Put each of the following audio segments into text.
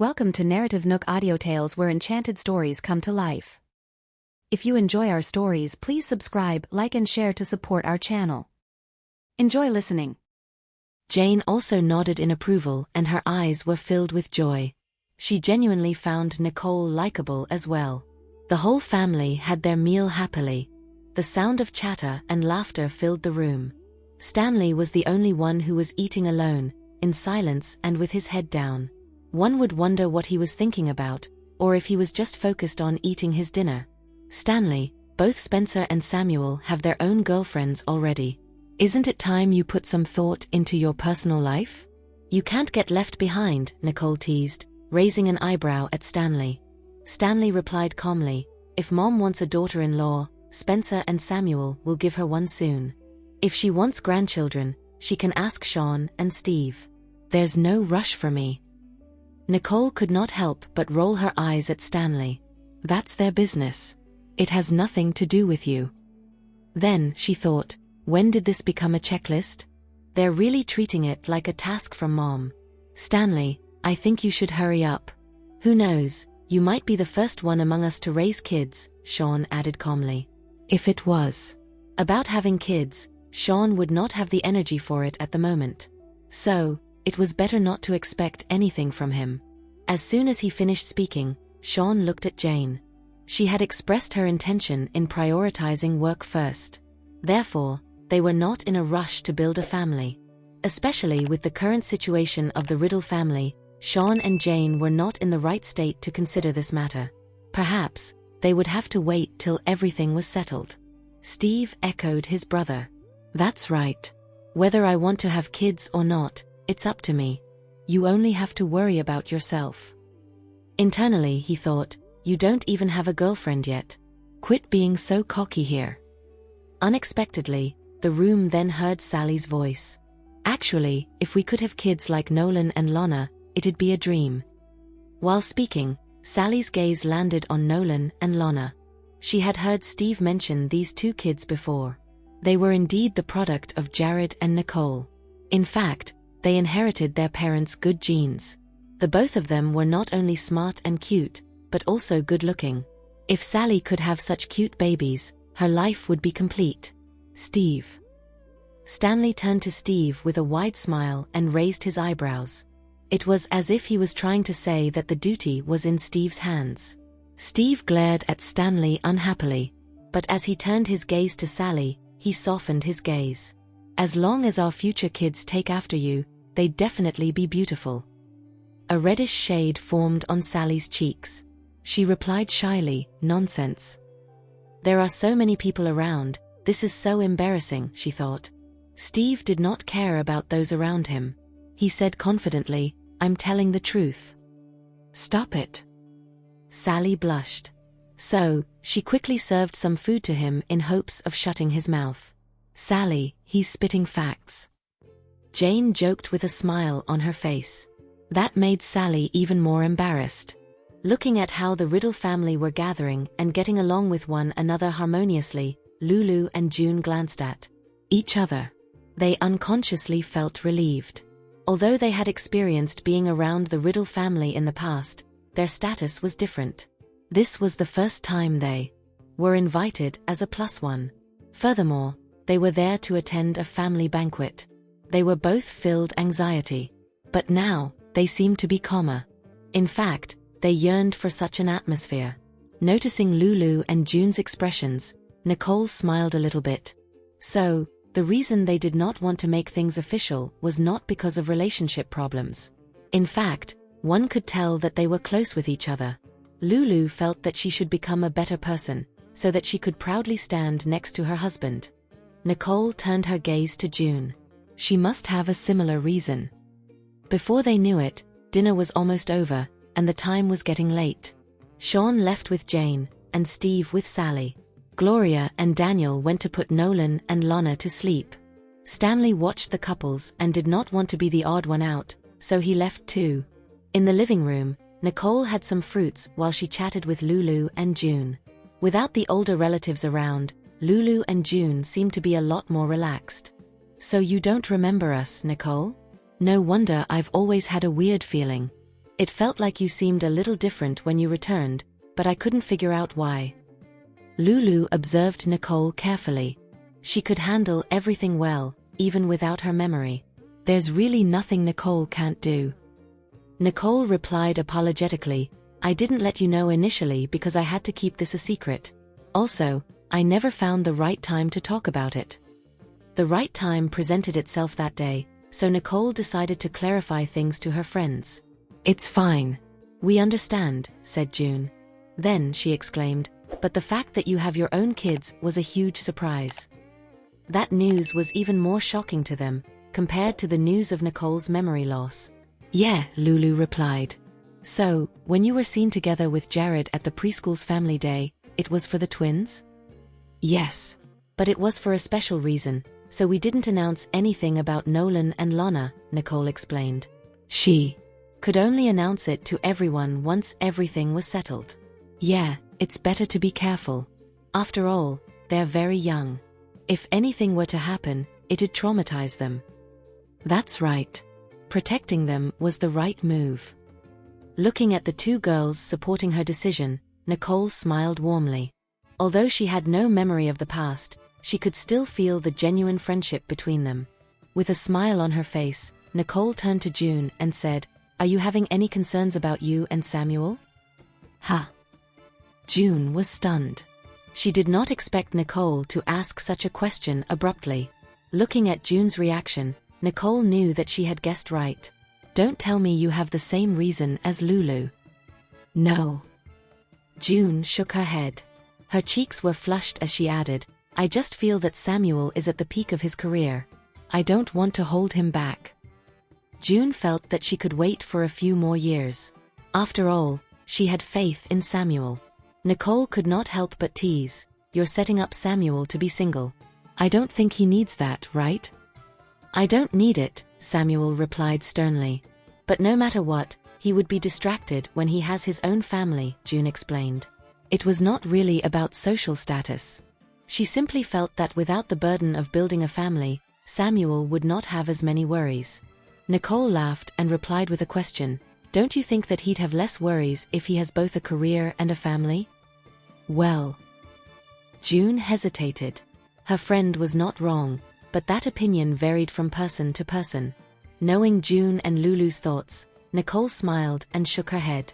Welcome to NarrativeNook audio tales where enchanted stories come to life. If you enjoy our stories, please subscribe, like and share to support our channel. Enjoy listening. Jane also nodded in approval and her eyes were filled with joy. She genuinely found Nicole likable as well. The whole family had their meal happily. The sound of chatter and laughter filled the room. Stanley was the only one who was eating alone, in silence and with his head down. One would wonder what he was thinking about, or if he was just focused on eating his dinner. Stanley, both Spencer and Samuel have their own girlfriends already. Isn't it time you put some thought into your personal life? You can't get left behind, Nicole teased, raising an eyebrow at Stanley. Stanley replied calmly, if Mom wants a daughter-in-law, Spencer and Samuel will give her one soon. If she wants grandchildren, she can ask Sean and Steve. There's no rush for me. Nicole could not help but roll her eyes at Stanley. That's their business. It has nothing to do with you. Then, she thought, when did this become a checklist? They're really treating it like a task from Mom. Stanley, I think you should hurry up. Who knows, you might be the first one among us to raise kids, Sean added calmly. If it was about having kids, Sean would not have the energy for it at the moment. So, it was better not to expect anything from him. As soon as he finished speaking, Sean looked at Jane. She had expressed her intention in prioritizing work first. Therefore, they were not in a rush to build a family. Especially with the current situation of the Riddle family, Sean and Jane were not in the right state to consider this matter. Perhaps, they would have to wait till everything was settled. Steve echoed his brother. That's right. Whether I want to have kids or not, it's up to me. You only have to worry about yourself. Internally, he thought, you don't even have a girlfriend yet. Quit being so cocky here. Unexpectedly, the room then heard Sally's voice. Actually, if we could have kids like Nolan and Lana, it'd be a dream. While speaking, Sally's gaze landed on Nolan and Lana. She had heard Steve mention these two kids before. They were indeed the product of Jared and Nicole. In fact, they inherited their parents' good genes. The both of them were not only smart and cute, but also good-looking. If Sally could have such cute babies, her life would be complete. Steve. Stanley turned to Steve with a wide smile and raised his eyebrows. It was as if he was trying to say that the duty was in Steve's hands. Steve glared at Stanley unhappily, but as he turned his gaze to Sally, he softened his gaze. As long as our future kids take after you, they'd definitely be beautiful. A reddish shade formed on Sally's cheeks. She replied shyly, nonsense. There are so many people around, this is so embarrassing, she thought. Steve did not care about those around him. He said confidently, I'm telling the truth. Stop it. Sally blushed. So, she quickly served some food to him in hopes of shutting his mouth. Sally, he's spitting facts. Jane joked with a smile on her face. That made Sally even more embarrassed. Looking at how the Riddle family were gathering and getting along with one another harmoniously, Lulu and June glanced at each other. They unconsciously felt relieved. Although they had experienced being around the Riddle family in the past, their status was different. This was the first time they were invited as a +1. Furthermore, they were there to attend a family banquet. They were both filled anxiety. But now, they seemed to be calmer. In fact, they yearned for such an atmosphere. Noticing Lulu and June's expressions, Nicole smiled a little bit. So, the reason they did not want to make things official was not because of relationship problems. In fact, one could tell that they were close with each other. Lulu felt that she should become a better person, so that she could proudly stand next to her husband. Nicole turned her gaze to June. She must have a similar reason. Before they knew it, dinner was almost over, and the time was getting late. Sean left with Jane, and Steve with Sally. Gloria and Daniel went to put Nolan and Lana to sleep. Stanley watched the couples and did not want to be the odd one out, so he left too. In the living room, Nicole had some fruits while she chatted with Lulu and June. Without the older relatives around, Lulu and June seemed to be a lot more relaxed. So you don't remember us, Nicole? No wonder, I've always had a weird feeling. It felt like you seemed a little different when you returned, but I couldn't figure out why. Lulu observed Nicole carefully. She could handle everything well, even without her memory. There's really nothing Nicole can't do. Nicole replied apologetically, I didn't let you know initially because I had to keep this a secret. Also, I never found the right time to talk about it. The right time presented itself that day, so Nicole decided to clarify things to her friends. It's fine. We understand, said June. Then she exclaimed, but the fact that you have your own kids was a huge surprise. That news was even more shocking to them, compared to the news of Nicole's memory loss. Yeah, Lulu replied. So, when you were seen together with Jared at the preschool's family day, it was for the twins? Yes. But it was for a special reason, so we didn't announce anything about Nolan and Lana, Nicole explained. She could only announce it to everyone once everything was settled. Yeah, it's better to be careful. After all, they're very young. If anything were to happen, it'd traumatize them. That's right. Protecting them was the right move. Looking at the two girls supporting her decision, Nicole smiled warmly. Although she had no memory of the past, she could still feel the genuine friendship between them. With a smile on her face, Nicole turned to June and said, Are you having any concerns about you and Samuel? Ha! June was stunned. She did not expect Nicole to ask such a question abruptly. Looking at June's reaction, Nicole knew that she had guessed right. Don't tell me you have the same reason as Lulu. No. June shook her head. Her cheeks were flushed as she added, I just feel that Samuel is at the peak of his career. I don't want to hold him back. June felt that she could wait for a few more years. After all, she had faith in Samuel. Nicole could not help but tease, You're setting up Samuel to be single. I don't think he needs that, right? I don't need it, Samuel replied sternly. But no matter what, he would be distracted when he has his own family, June explained. It was not really about social status. She simply felt that without the burden of building a family, Samuel would not have as many worries. Nicole laughed and replied with a question, Don't you think that he'd have less worries if he has both a career and a family? Well. June hesitated. Her friend was not wrong, but that opinion varied from person to person. Knowing June and Lulu's thoughts, Nicole smiled and shook her head.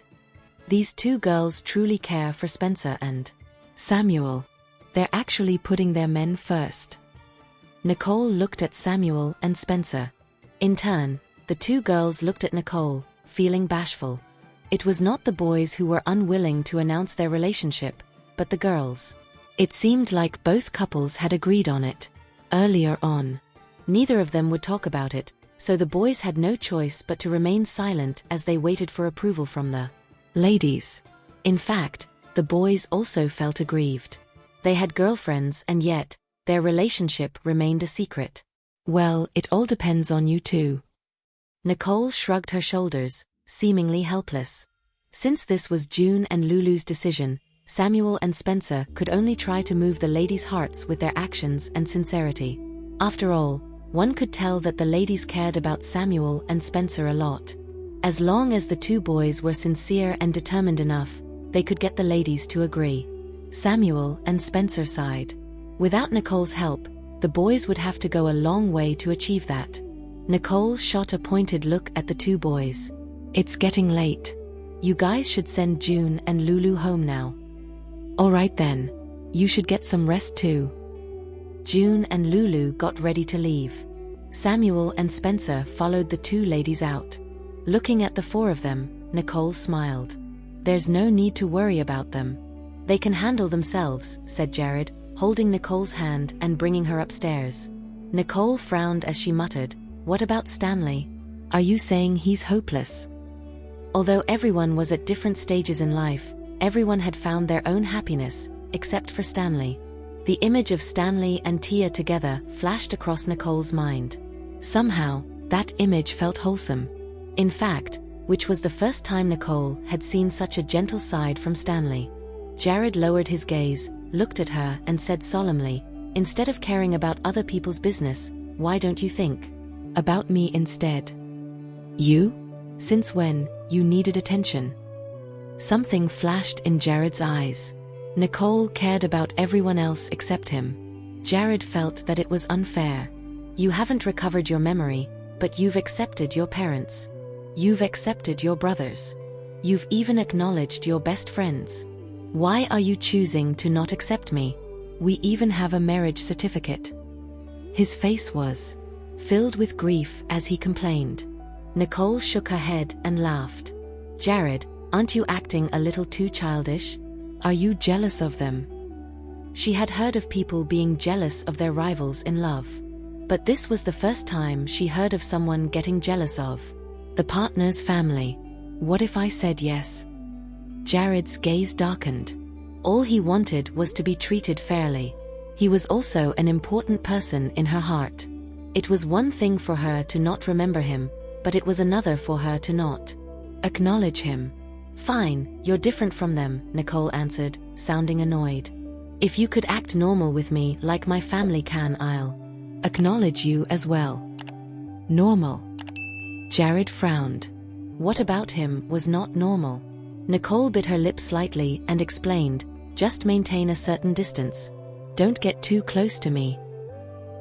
These two girls truly care for Spencer and Samuel. They're actually putting their men first. Nicole looked at Samuel and Spencer. In turn, the two girls looked at Nicole, feeling bashful. It was not the boys who were unwilling to announce their relationship, but the girls. It seemed like both couples had agreed on it. Earlier on, neither of them would talk about it, so the boys had no choice but to remain silent as they waited for approval from the ladies. In fact, the boys also felt aggrieved. They had girlfriends and yet, their relationship remained a secret. Well, it all depends on you two. Nicole shrugged her shoulders, seemingly helpless. Since this was June and Lulu's decision, Samuel and Spencer could only try to move the ladies' hearts with their actions and sincerity. After all, one could tell that the ladies cared about Samuel and Spencer a lot. As long as the two boys were sincere and determined enough, they could get the ladies to agree. Samuel and Spencer sighed. Without Nicole's help, the boys would have to go a long way to achieve that. Nicole shot a pointed look at the two boys. It's getting late. You guys should send June and Lulu home now. All right then. You should get some rest too. June and Lulu got ready to leave. Samuel and Spencer followed the two ladies out. Looking at the four of them, Nicole smiled. There's no need to worry about them. They can handle themselves, said Jared, holding Nicole's hand and bringing her upstairs. Nicole frowned as she muttered, What about Stanley? Are you saying he's hopeless? Although everyone was at different stages in life, everyone had found their own happiness, except for Stanley. The image of Stanley and Tia together flashed across Nicole's mind. Somehow, that image felt wholesome. In fact, which was the first time Nicole had seen such a gentle side from Stanley. Jared lowered his gaze, looked at her and said solemnly, Instead of caring about other people's business, why don't you think about me instead? You? Since when? you needed attention. Something flashed in Jared's eyes. Nicole cared about everyone else except him. Jared felt that it was unfair. You haven't recovered your memory, but you've accepted your parents. You've accepted your brothers. You've even acknowledged your best friends. Why are you choosing to not accept me? We even have a marriage certificate. His face was filled with grief as he complained. Nicole shook her head and laughed. Jared, aren't you acting a little too childish? Are you jealous of them? She had heard of people being jealous of their rivals in love. But this was the first time she heard of someone getting jealous of the partner's family. What if I said yes? Jared's gaze darkened. All he wanted was to be treated fairly. He was also an important person in her heart. It was one thing for her to not remember him, but it was another for her to not acknowledge him. Fine, you're different from them, Nicole answered, sounding annoyed. If you could act normal with me like my family can, I'll acknowledge you as well. Normal? Jared frowned. What about him was not normal? Nicole bit her lip slightly and explained, just maintain a certain distance. Don't get too close to me.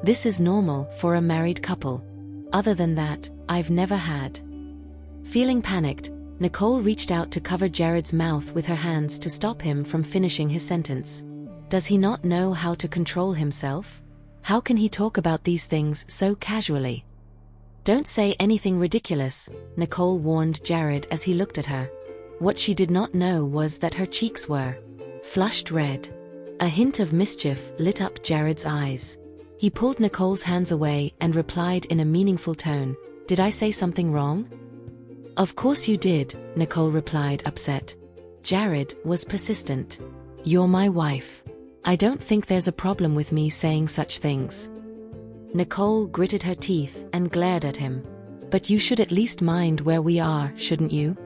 This is normal for a married couple. Other than that, I've never had. Feeling panicked, Nicole reached out to cover Jared's mouth with her hands to stop him from finishing his sentence. Does he not know how to control himself? How can he talk about these things so casually? Don't say anything ridiculous, Nicole warned Jared as he looked at her. What she did not know was that her cheeks were flushed red. A hint of mischief lit up Jared's eyes. He pulled Nicole's hands away and replied in a meaningful tone, "Did I say something wrong?" "Of course you did," Nicole replied, upset. Jared was persistent. "You're my wife. I don't think there's a problem with me saying such things." Nicole gritted her teeth and glared at him. "But you should at least mind where we are, shouldn't you?"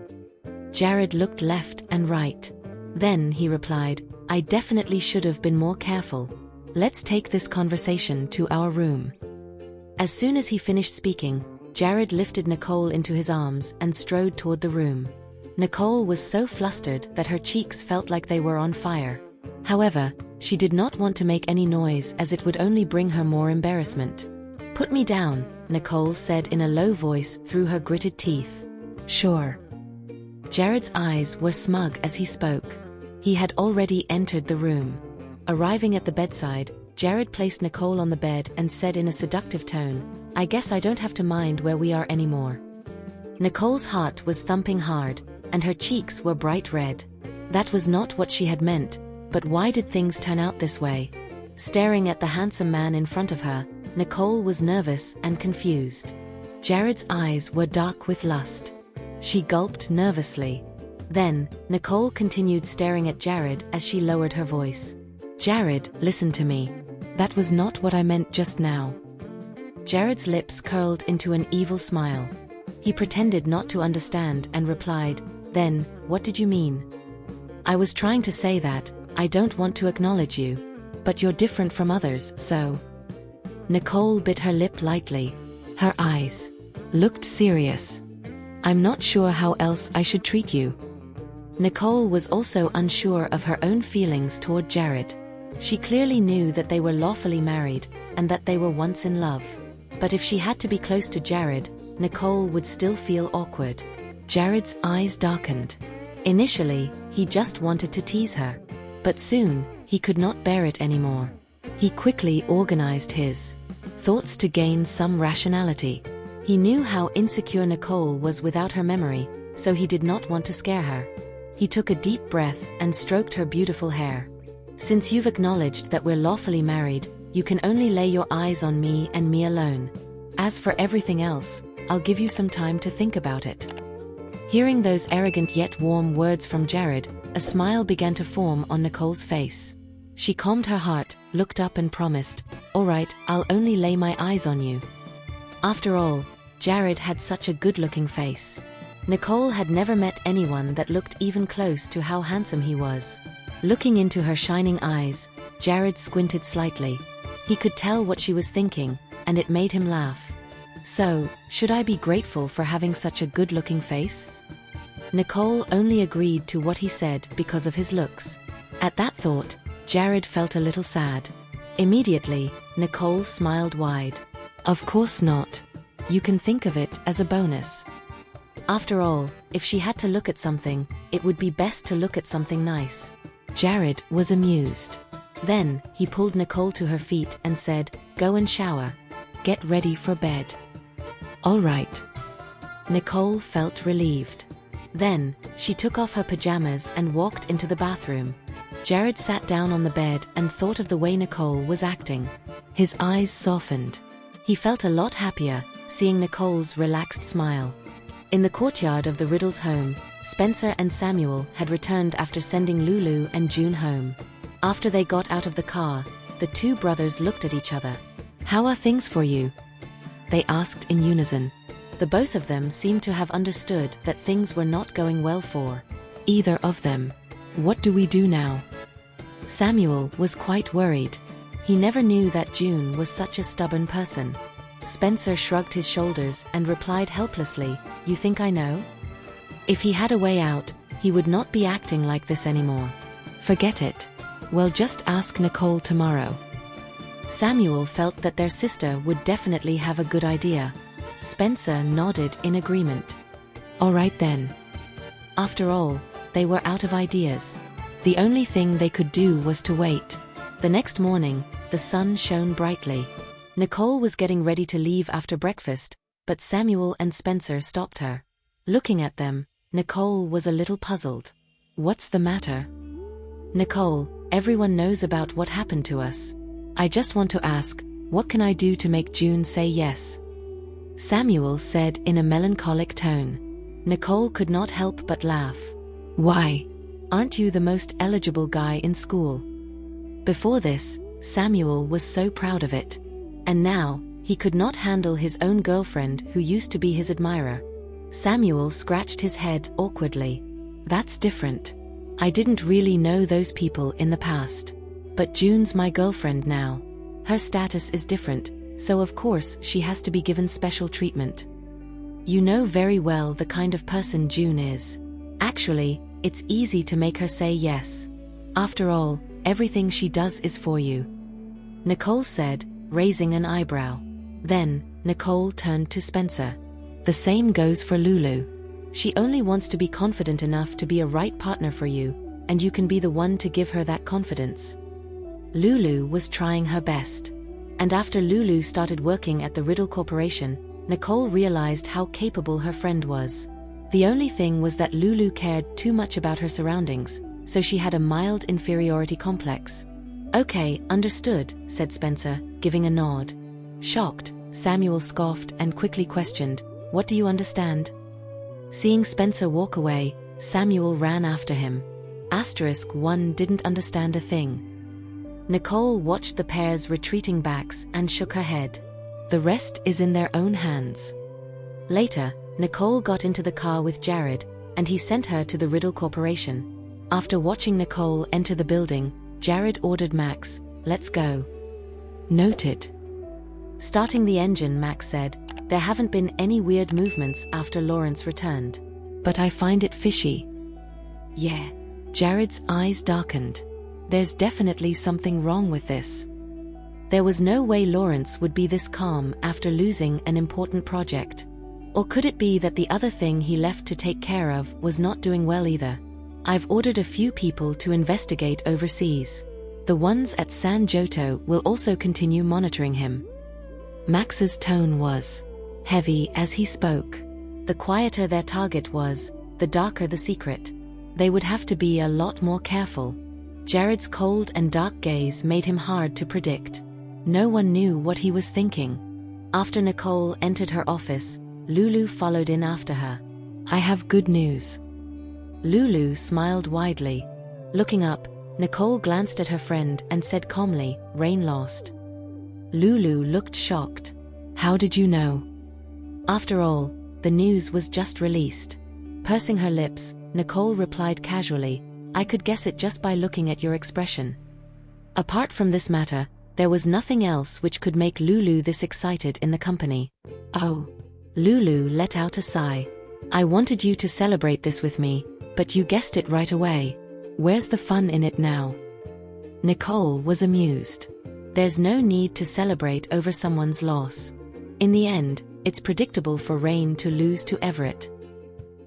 Jared looked left and right. Then he replied, "I definitely should have been more careful. Let's take this conversation to our room." As soon as he finished speaking, Jared lifted Nicole into his arms and strode toward the room. Nicole was so flustered that her cheeks felt like they were on fire. However, she did not want to make any noise as it would only bring her more embarrassment. "Put me down," Nicole said in a low voice through her gritted teeth. "Sure." Jared's eyes were smug as he spoke. He had already entered the room. Arriving at the bedside, Jared placed Nicole on the bed and said in a seductive tone, "I guess I don't have to mind where we are anymore." Nicole's heart was thumping hard, and her cheeks were bright red. That was not what she had meant, but why did things turn out this way? Staring at the handsome man in front of her, Nicole was nervous and confused. Jared's eyes were dark with lust. She gulped nervously. Then, Nicole continued staring at Jared as she lowered her voice. "Jared, listen to me. That was not what I meant just now." Jared's lips curled into an evil smile. He pretended not to understand and replied, "Then, what did you mean?" "I was trying to say that, I don't want to acknowledge you. But you're different from others, so..." Nicole bit her lip lightly. Her eyes looked serious. "I'm not sure how else I should treat you." Nicole was also unsure of her own feelings toward Jared. She clearly knew that they were lawfully married, and that they were once in love. But if she had to be close to Jared, Nicole would still feel awkward. Jared's eyes darkened. Initially, he just wanted to tease her. But soon, he could not bear it anymore. He quickly organized his thoughts to gain some rationality. He knew how insecure Nicole was without her memory, so he did not want to scare her. He took a deep breath and stroked her beautiful hair. "Since you've acknowledged that we're lawfully married, you can only lay your eyes on me and me alone. As for everything else, I'll give you some time to think about it." Hearing those arrogant yet warm words from Jared, a smile began to form on Nicole's face. She calmed her heart, looked up and promised, "All right, I'll only lay my eyes on you." After all, Jared had such a good-looking face. Nicole had never met anyone that looked even close to how handsome he was. Looking into her shining eyes, Jared squinted slightly. He could tell what she was thinking, and it made him laugh. "So, should I be grateful for having such a good-looking face?" Nicole only agreed to what he said because of his looks. At that thought, Jared felt a little sad. Immediately, Nicole smiled wide. Of course not. You can think of it as a bonus. After all, if she had to look at something, it would be best to look at something nice. Jared was amused. Then, he pulled Nicole to her feet and said, "Go and shower. Get ready for bed." "All right." Nicole felt relieved. Then, she took off her pajamas and walked into the bathroom. Jared sat down on the bed and thought of the way Nicole was acting. His eyes softened. He felt a lot happier, seeing Nicole's relaxed smile. In the courtyard of the Riddles' home, Spencer and Samuel had returned after sending Lulu and June home. After they got out of the car, the two brothers looked at each other. "How are things for you?" they asked in unison. The both of them seemed to have understood that things were not going well for either of them. "What do we do now?" Samuel was quite worried. He never knew that June was such a stubborn person. Spencer shrugged his shoulders and replied helplessly, "You think I know?" If he had a way out, he would not be acting like this anymore. "Forget it. Well, just ask Nicole tomorrow." Samuel felt that their sister would definitely have a good idea. Spencer nodded in agreement. "All right then." After all, they were out of ideas. The only thing they could do was to wait. The next morning, the sun shone brightly. Nicole was getting ready to leave after breakfast, but Samuel and Spencer stopped her. Looking at them, Nicole was a little puzzled. "What's the matter?" "Nicole, everyone knows about what happened to us. I just want to ask, what can I do to make June say yes?" Samuel said in a melancholic tone. Nicole could not help but laugh. "Why? Aren't you the most eligible guy in school?" Before this, Samuel was so proud of it. And now, he could not handle his own girlfriend who used to be his admirer. Samuel scratched his head awkwardly. "That's different. I didn't really know those people in the past. But June's my girlfriend now. Her status is different, so of course she has to be given special treatment. You know very well the kind of person June is. Actually, it's easy to make her say yes. After all, everything she does is for you," Nicole said, raising an eyebrow. Then, Nicole turned to Spencer. "The same goes for Lulu. She only wants to be confident enough to be a right partner for you, and you can be the one to give her that confidence." Lulu was trying her best. And after Lulu started working at the Riddle Corporation, Nicole realized how capable her friend was. The only thing was that Lulu cared too much about her surroundings, so she had a mild inferiority complex. "Okay, understood," said Spencer, giving a nod. Shocked, Samuel scoffed and quickly questioned, "What do you understand?" Seeing Spencer walk away, Samuel ran after him. *1 didn't understand a thing. Nicole watched the pair's retreating backs and shook her head. The rest is in their own hands. Later, Nicole got into the car with Jared, and he sent her to the Riddle Corporation. After watching Nicole enter the building, Jared ordered Max, "Let's go." Noted. Starting the engine, Max said, "There haven't been any weird movements after Lawrence returned. But I find it fishy." "Yeah." Jared's eyes darkened. "There's definitely something wrong with this." There was no way Lawrence would be this calm after losing an important project. Or could it be that the other thing he left to take care of was not doing well either? "I've ordered a few people to investigate overseas. The ones at San Giotto will also continue monitoring him." Max's tone was heavy as he spoke. The quieter their target was, the darker the secret. They would have to be a lot more careful. Jared's cold and dark gaze made him hard to predict. No one knew what he was thinking. After Nicole entered her office, Lulu followed in after her. "I have good news." Lulu smiled widely. Looking up, Nicole glanced at her friend and said calmly, "Rain lost." Lulu looked shocked. "How did you know?" After all, the news was just released. Pursing her lips, Nicole replied casually, "I could guess it just by looking at your expression." Apart from this matter, there was nothing else which could make Lulu this excited in the company. "Oh." Lulu let out a sigh. I wanted you to celebrate this with me, but you guessed it right away. Where's the fun in it now? Nicole was amused. There's no need to celebrate over someone's loss. In the end, it's predictable for Rain to lose to Everett.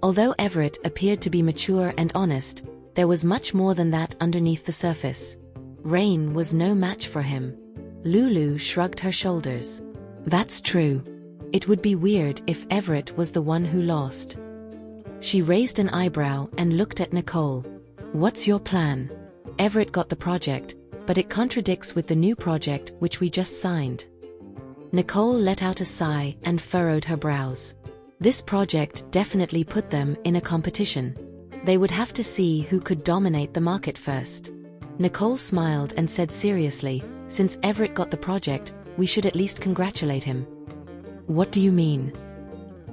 Although Everett appeared to be mature and honest, there was much more than that underneath the surface. Rain was no match for him. Lulu shrugged her shoulders. That's true. It would be weird if Everett was the one who lost. She raised an eyebrow and looked at Nicole. What's your plan? Everett got the project, but it contradicts with the new project which we just signed. Nicole let out a sigh and furrowed her brows. This project definitely put them in a competition. They would have to see who could dominate the market first. Nicole smiled and said seriously, since Everett got the project, we should at least congratulate him. What do you mean?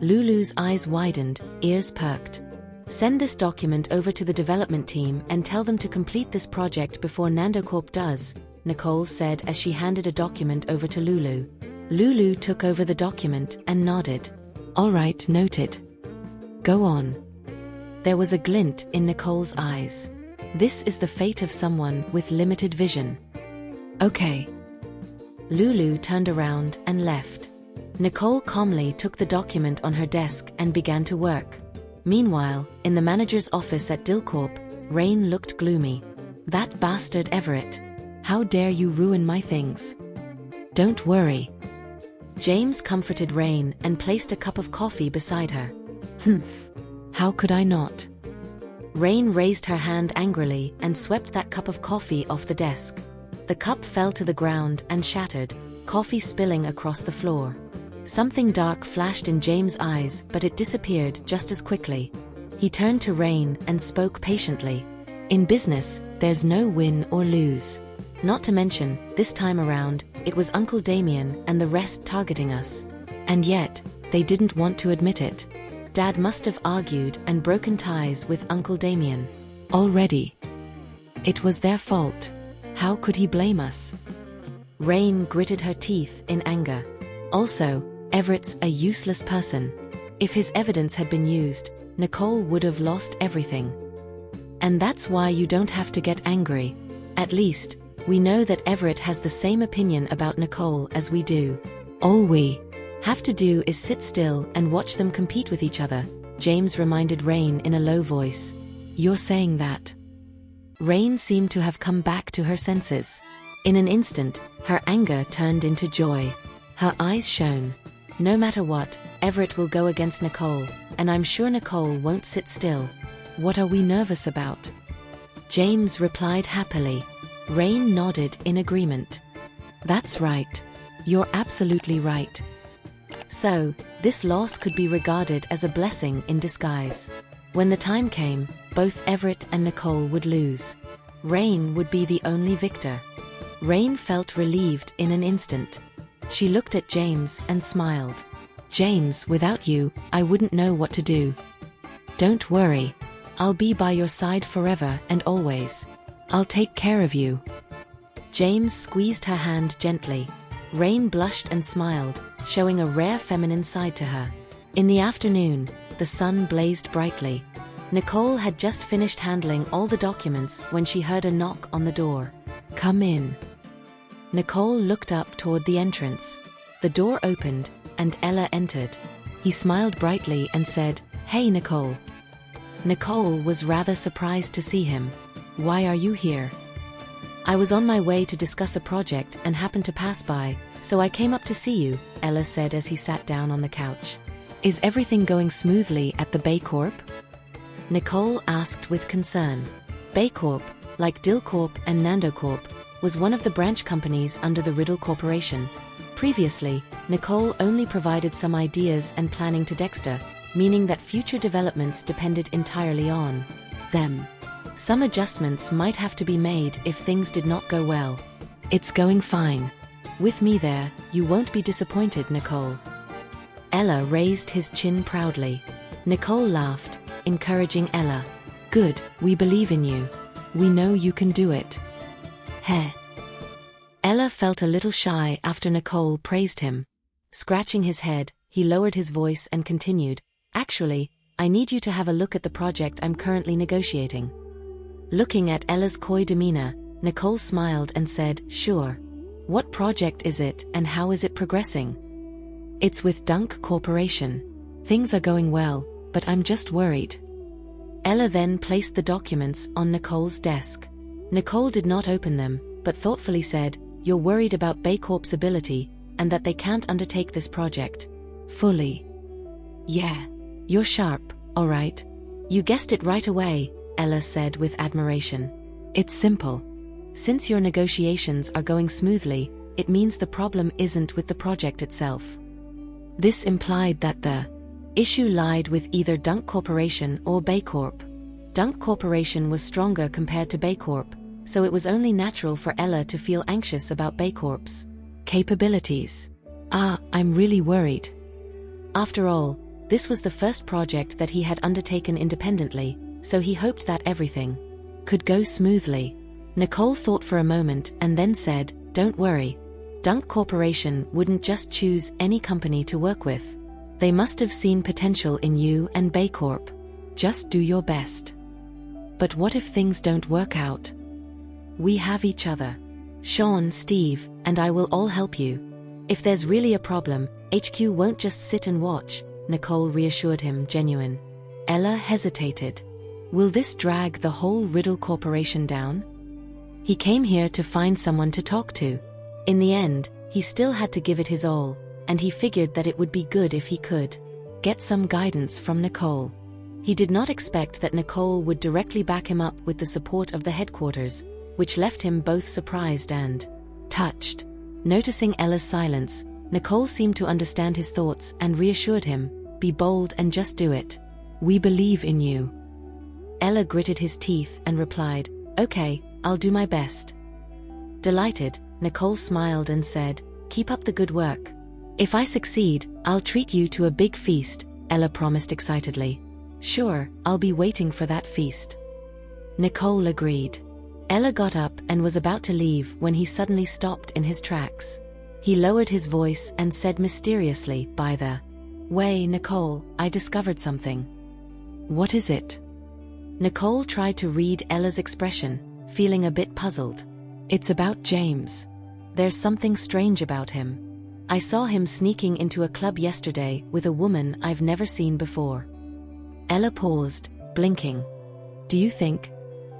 Lulu's eyes widened, ears perked. Send this document over to the development team and tell them to complete this project before NandoCorp does, Nicole said as she handed a document over to Lulu. Lulu took over the document and nodded. All right, noted. Go on. There was a glint in Nicole's eyes. This is the fate of someone with limited vision. Okay. Lulu turned around and left. Nicole calmly took the document on her desk and began to work. Meanwhile, in the manager's office at Dillcorp, Rain looked gloomy. That bastard Everett. How dare you ruin my things? Don't worry. James comforted Rain and placed a cup of coffee beside her. Humph. How could I not? Rain raised her hand angrily and swept that cup of coffee off the desk. The cup fell to the ground and shattered, coffee spilling across the floor. Something dark flashed in James' eyes, but it disappeared just as quickly. He turned to Rain and spoke patiently. In business, there's no win or lose. Not to mention, this time around, it was Uncle Damien and the rest targeting us. And yet, they didn't want to admit it. Dad must have argued and broken ties with Uncle Damien. Already. It was their fault. How could he blame us? Rain gritted her teeth in anger. Also, Everett's a useless person. If his evidence had been used, Nicole would have lost everything. And that's why you don't have to get angry. At least, we know that Everett has the same opinion about Nicole as we do. All we have to do is sit still and watch them compete with each other, James reminded Rain in a low voice. You're saying that? Rain seemed to have come back to her senses. In an instant, her anger turned into joy. Her eyes shone. No matter what, Everett will go against Nicole, and I'm sure Nicole won't sit still. What are we nervous about? James replied happily. Rain nodded in agreement. That's right. You're absolutely right. So, this loss could be regarded as a blessing in disguise. When the time came, both Everett and Nicole would lose. Rain would be the only victor. Rain felt relieved in an instant. She looked at James and smiled. James, without you, I wouldn't know what to do. Don't worry. I'll be by your side forever and always. I'll take care of you. James squeezed her hand gently. Rain blushed and smiled, showing a rare feminine side to her. In the afternoon, the sun blazed brightly. Nicole had just finished handling all the documents when she heard a knock on the door. Come in. Nicole looked up toward the entrance. The door opened, and Ella entered. He smiled brightly and said, Hey Nicole. Nicole was rather surprised to see him. Why are you here? I was on my way to discuss a project and happened to pass by, so I came up to see you, Ella said as he sat down on the couch. Is everything going smoothly at the Baycorp? Nicole asked with concern. Baycorp, like Dillcorp and NandoCorp, was one of the branch companies under the Riddle Corporation. Previously, Nicole only provided some ideas and planning to Dexter, meaning that future developments depended entirely on them. Some adjustments might have to be made if things did not go well. It's going fine. With me there, you won't be disappointed, Nicole. Ella raised his chin proudly. Nicole laughed, encouraging Ella. Good, we believe in you. We know you can do it. Heh. Ella felt a little shy after Nicole praised him. Scratching his head, he lowered his voice and continued, Actually, I need you to have a look at the project I'm currently negotiating. Looking at Ella's coy demeanor, Nicole smiled and said, sure. What project is it and how is it progressing? It's with Dunk Corporation. Things are going well, but I'm just worried. Ella then placed the documents on Nicole's desk. Nicole did not open them, but thoughtfully said, you're worried about Baycorp's ability, and that they can't undertake this project fully. Yeah. You're sharp, all right. You guessed it right away, Ella said with admiration. It's simple. Since your negotiations are going smoothly, it means the problem isn't with the project itself. This implied that the issue lied with either Dunk Corporation or Baycorp. Dunk Corporation was stronger compared to Baycorp, so it was only natural for Ella to feel anxious about Baycorp's capabilities. I'm really worried. After all, this was the first project that he had undertaken independently, so he hoped that everything could go smoothly. Nicole thought for a moment and then said, don't worry. Dunk Corporation wouldn't just choose any company to work with. They must have seen potential in you and Baycorp. Just do your best. But what if things don't work out? We have each other. Sean, Steve, and I will all help you. If there's really a problem, HQ won't just sit and watch, Nicole reassured him, genuine. Ella hesitated. Will this drag the whole Riddle Corporation down? He came here to find someone to talk to. In the end, he still had to give it his all, and he figured that it would be good if he could get some guidance from Nicole. He did not expect that Nicole would directly back him up with the support of the headquarters, which left him both surprised and touched. Noticing Ella's silence, Nicole seemed to understand his thoughts and reassured him, be bold and just do it. We believe in you. Ella gritted his teeth and replied, okay, I'll do my best. Delighted, Nicole smiled and said, keep up the good work. If I succeed, I'll treat you to a big feast, Ella promised excitedly. Sure, I'll be waiting for that feast. Nicole agreed. Ella got up and was about to leave when he suddenly stopped in his tracks. He lowered his voice and said mysteriously, by the way, Nicole, I discovered something. What is it? Nicole tried to read Ella's expression, feeling a bit puzzled. It's about James. There's something strange about him. I saw him sneaking into a club yesterday with a woman I've never seen before. Ella paused, blinking. Do you think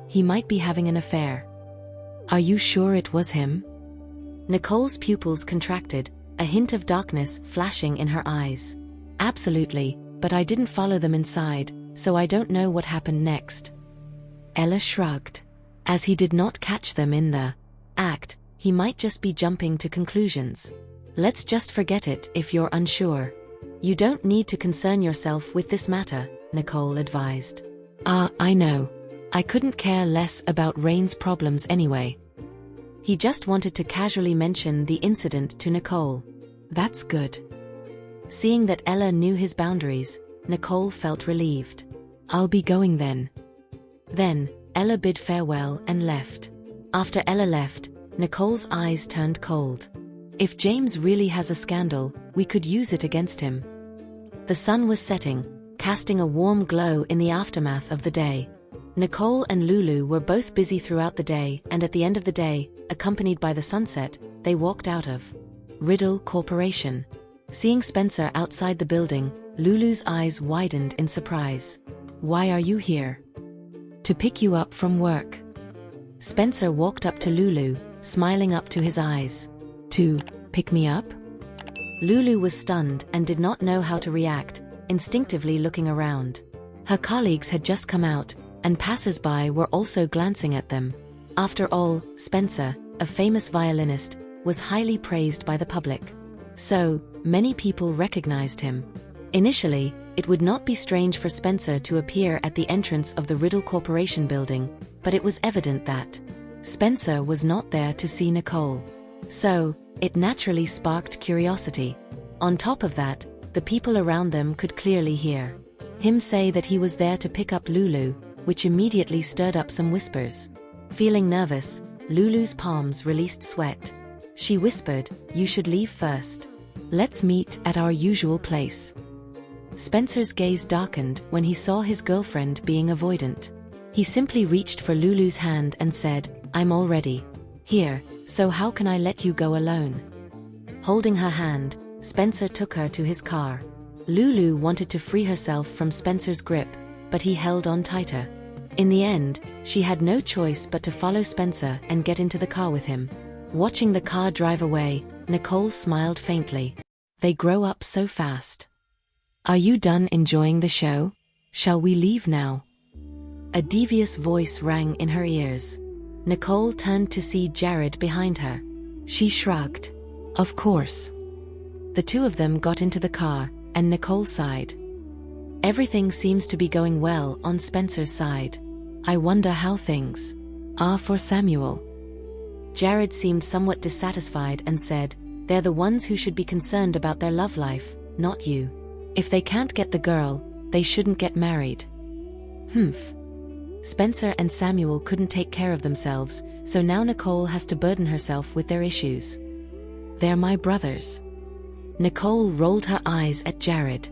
he might be having an affair? Are you sure it was him? Nicole's pupils contracted, a hint of darkness flashing in her eyes. Absolutely, but I didn't follow them inside, so I don't know what happened next. Ella shrugged. As he did not catch them in the act, he might just be jumping to conclusions. Let's just forget it if you're unsure. You don't need to concern yourself with this matter, Nicole advised. I know. I couldn't care less about Rain's problems anyway. He just wanted to casually mention the incident to Nicole. That's good. Seeing that Ella knew his boundaries, Nicole felt relieved. I'll be going then. Then, Ella bid farewell and left. After Ella left, Nicole's eyes turned cold. If James really has a scandal, we could use it against him. The sun was setting, casting a warm glow in the aftermath of the day. Nicole and Lulu were both busy throughout the day, and at the end of the day, accompanied by the sunset, they walked out of Riddle Corporation. Seeing Spencer outside the building, Lulu's eyes widened in surprise. Why are you here? To pick you up from work. Spencer walked up to Lulu, smiling up to his eyes. To pick me up? Lulu was stunned and did not know how to react, instinctively looking around. Her colleagues had just come out, and passers-by were also glancing at them. After all, Spencer, a famous violinist, was highly praised by the public. So, many people recognized him. Initially, it would not be strange for Spencer to appear at the entrance of the Riddle Corporation building, but it was evident that Spencer was not there to see Nicole. So, it naturally sparked curiosity. On top of that, the people around them could clearly hear him say that he was there to pick up Lulu, which immediately stirred up some whispers. Feeling nervous, Lulu's palms released sweat. She whispered, "You should leave first. Let's meet at our usual place." Spencer's gaze darkened when he saw his girlfriend being avoidant. He simply reached for Lulu's hand and said, "I'm all ready. Here, so how can I let you go alone?" Holding her hand, Spencer took her to his car. Lulu wanted to free herself from Spencer's grip, but he held on tighter. In the end, she had no choice but to follow Spencer and get into the car with him. Watching the car drive away, Nicole smiled faintly. They grow up so fast. "Are you done enjoying the show? Shall we leave now?" A devious voice rang in her ears. Nicole turned to see Jared behind her. She shrugged. "Of course." The two of them got into the car, and Nicole sighed. Everything seems to be going well on Spencer's side. I wonder how things are for Samuel. Jared seemed somewhat dissatisfied and said, "They're the ones who should be concerned about their love life, not you. If they can't get the girl, they shouldn't get married." Humph. Spencer and Samuel couldn't take care of themselves, so now Nicole has to burden herself with their issues. "They're my brothers." Nicole rolled her eyes at Jared.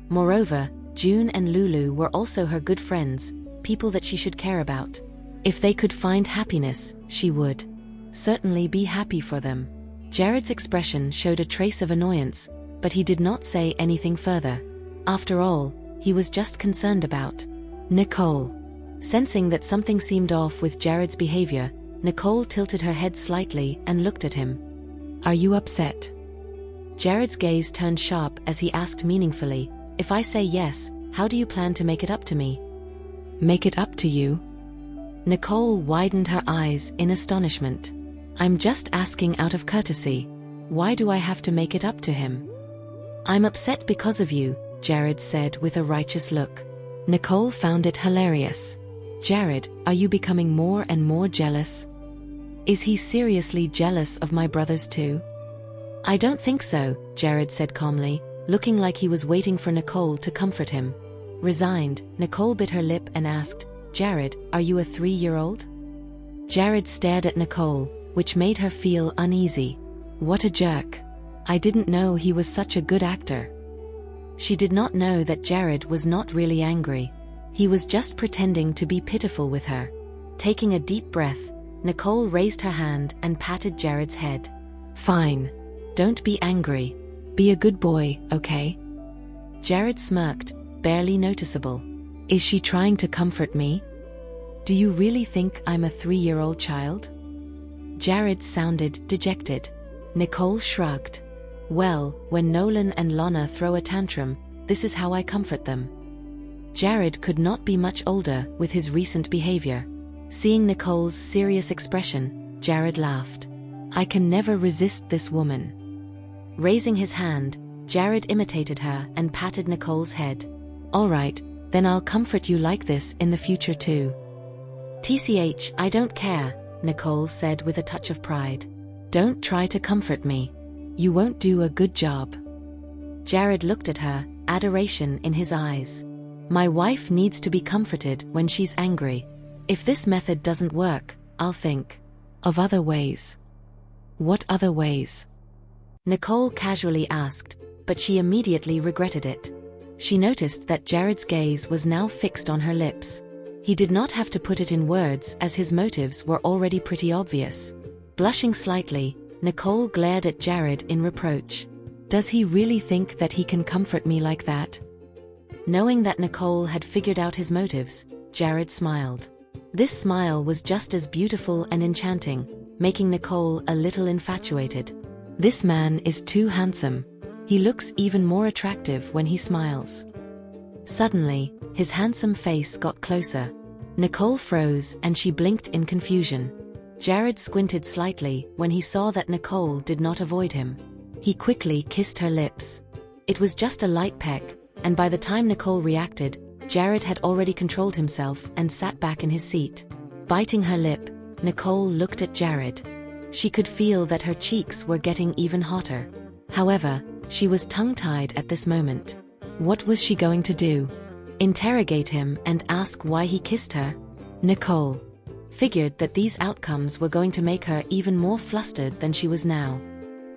Moreover, June and Lulu were also her good friends, people that she should care about. If they could find happiness, she would certainly be happy for them. Jared's expression showed a trace of annoyance, but he did not say anything further. After all, he was just concerned about Nicole. Sensing that something seemed off with Jared's behavior, Nicole tilted her head slightly and looked at him. "Are you upset?" Jared's gaze turned sharp as he asked meaningfully, "If I say yes, how do you plan to make it up to me?" "Make it up to you?" Nicole widened her eyes in astonishment. "I'm just asking out of courtesy. Why do I have to make it up to him?" "I'm upset because of you," Jared said with a righteous look. Nicole found it hilarious. "Jared, are you becoming more and more jealous? Is he seriously jealous of my brothers too?" "I don't think so," Jared said calmly, looking like he was waiting for Nicole to comfort him. Resigned, Nicole bit her lip and asked, "Jared, are you a 3-year-old?" Jared stared at Nicole, which made her feel uneasy. What a jerk. I didn't know he was such a good actor. She did not know that Jared was not really angry. He was just pretending to be pitiful with her. Taking a deep breath, Nicole raised her hand and patted Jared's head. "Fine. Don't be angry. Be a good boy, okay?" Jared smirked, barely noticeable. Is she trying to comfort me? Do you really think I'm a 3-year-old child? Jared sounded dejected. Nicole shrugged. Well, when Nolan and Lana throw a tantrum, this is how I comfort them. Jared could not be much older with his recent behavior. Seeing Nicole's serious expression, Jared laughed. I can never resist this woman. Raising his hand, Jared imitated her and patted Nicole's head. All right, then I'll comfort you like this in the future too. TCH, I don't care, Nicole said with a touch of pride. Don't try to comfort me. You won't do a good job. Jared looked at her, adoration in his eyes. My wife needs to be comforted when she's angry. If this method doesn't work, I'll think of other ways. What other ways? Nicole casually asked, but she immediately regretted it. She noticed that Jared's gaze was now fixed on her lips. He did not have to put it in words as his motives were already pretty obvious. Blushing slightly, Nicole glared at Jared in reproach. Does he really think that he can comfort me like that? Knowing that Nicole had figured out his motives, Jared smiled. This smile was just as beautiful and enchanting, making Nicole a little infatuated. This man is too handsome. He looks even more attractive when he smiles. Suddenly, his handsome face got closer. Nicole froze and she blinked in confusion. Jared squinted slightly when he saw that Nicole did not avoid him. He quickly kissed her lips. It was just a light peck, and by the time Nicole reacted, Jared had already controlled himself and sat back in his seat. Biting her lip, Nicole looked at Jared. She could feel that her cheeks were getting even hotter. However, she was tongue-tied at this moment. What was she going to do? Interrogate him and ask why he kissed her? Nicole figured that these outcomes were going to make her even more flustered than she was now.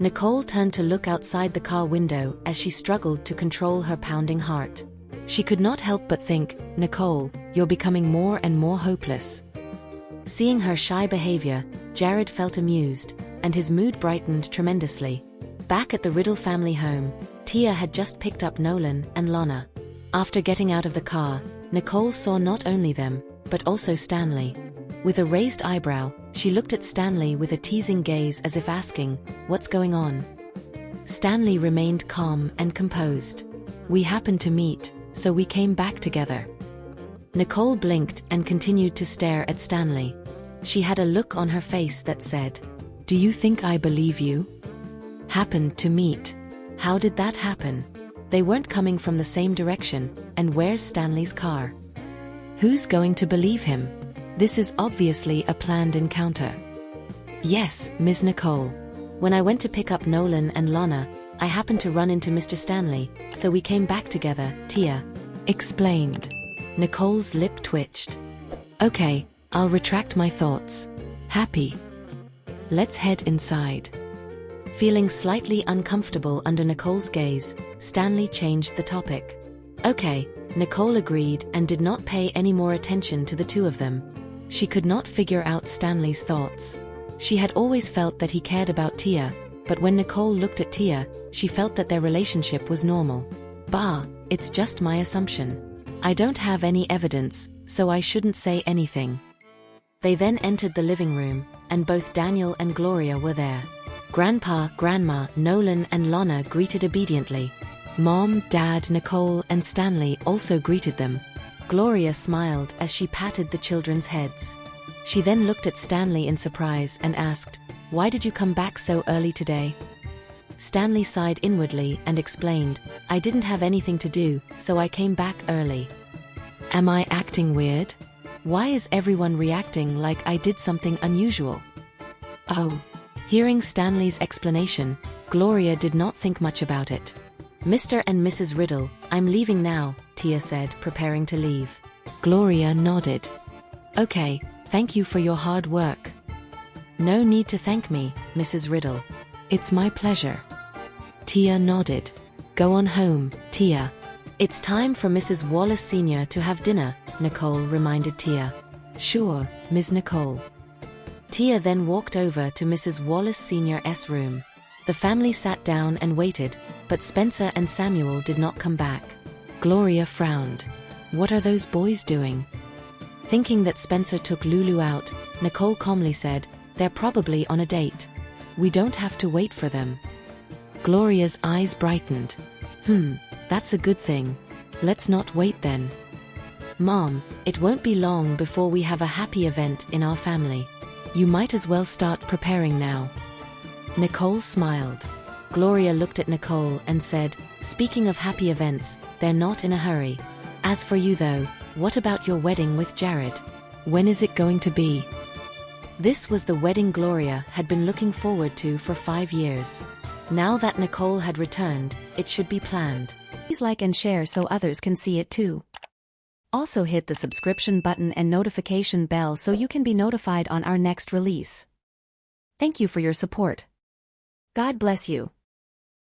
Nicole turned to look outside the car window as she struggled to control her pounding heart. She could not help but think, Nicole, you're becoming more and more hopeless. Seeing her shy behavior, Jared felt amused, and his mood brightened tremendously. Back at the Riddle family home, Tia had just picked up Nolan and Lana. After getting out of the car, Nicole saw not only them, but also Stanley. With a raised eyebrow, she looked at Stanley with a teasing gaze as if asking, "What's going on?" Stanley remained calm and composed. "We happened to meet, so we came back together." Nicole blinked and continued to stare at Stanley. She had a look on her face that said, "Do you think I believe you? Happened to meet. How did that happen? They weren't coming from the same direction, and where's Stanley's car? Who's going to believe him? This is obviously a planned encounter." "Yes, Ms. Nicole. When I went to pick up Nolan and Lana, I happened to run into Mr. Stanley, so we came back together," Tia explained. Nicole's lip twitched. "Okay, I'll retract my thoughts. Happy. Let's head inside." Feeling slightly uncomfortable under Nicole's gaze, Stanley changed the topic. "Okay," Nicole agreed and did not pay any more attention to the two of them. She could not figure out Stanley's thoughts. She had always felt that he cared about Tia, but when Nicole looked at Tia, she felt that their relationship was normal. "Bah, it's just my assumption. I don't have any evidence, so I shouldn't say anything." They then entered the living room, and both Daniel and Gloria were there. Grandpa, Grandma, Nolan and Lana greeted obediently. Mom, Dad, Nicole and Stanley also greeted them. Gloria smiled as she patted the children's heads. She then looked at Stanley in surprise and asked, "Why did you come back so early today?" Stanley sighed inwardly and explained, "I didn't have anything to do, so I came back early." "Am I acting weird? Why is everyone reacting like I did something unusual?" "Oh." Hearing Stanley's explanation, Gloria did not think much about it. "Mr. and Mrs. Riddle, I'm leaving now," Tia said, preparing to leave. Gloria nodded. "Okay, thank you for your hard work." "No need to thank me, Mrs. Riddle. It's my pleasure." Tia nodded. "Go on home, Tia. It's time for Mrs. Wallace Sr. to have dinner," Nicole reminded Tia. "Sure, Ms. Nicole." Tia then walked over to Mrs. Wallace Sr.'s room. The family sat down and waited, but Spencer and Samuel did not come back. Gloria frowned. "What are those boys doing?" Thinking that Spencer took Lulu out, Nicole calmly said, "They're probably on a date. We don't have to wait for them." Gloria's eyes brightened. That's a good thing. Let's not wait then." "Mom, it won't be long before we have a happy event in our family. You might as well start preparing now." Nicole smiled. Gloria looked at Nicole and said, "Speaking of happy events, they're not in a hurry. As for you though, what about your wedding with Jared? When is it going to be?" This was the wedding Gloria had been looking forward to for 5 years. Now that Nicole had returned, it should be planned. Please like and share so others can see it too. Also hit the subscription button and notification bell so you can be notified on our next release. Thank you for your support. God bless you.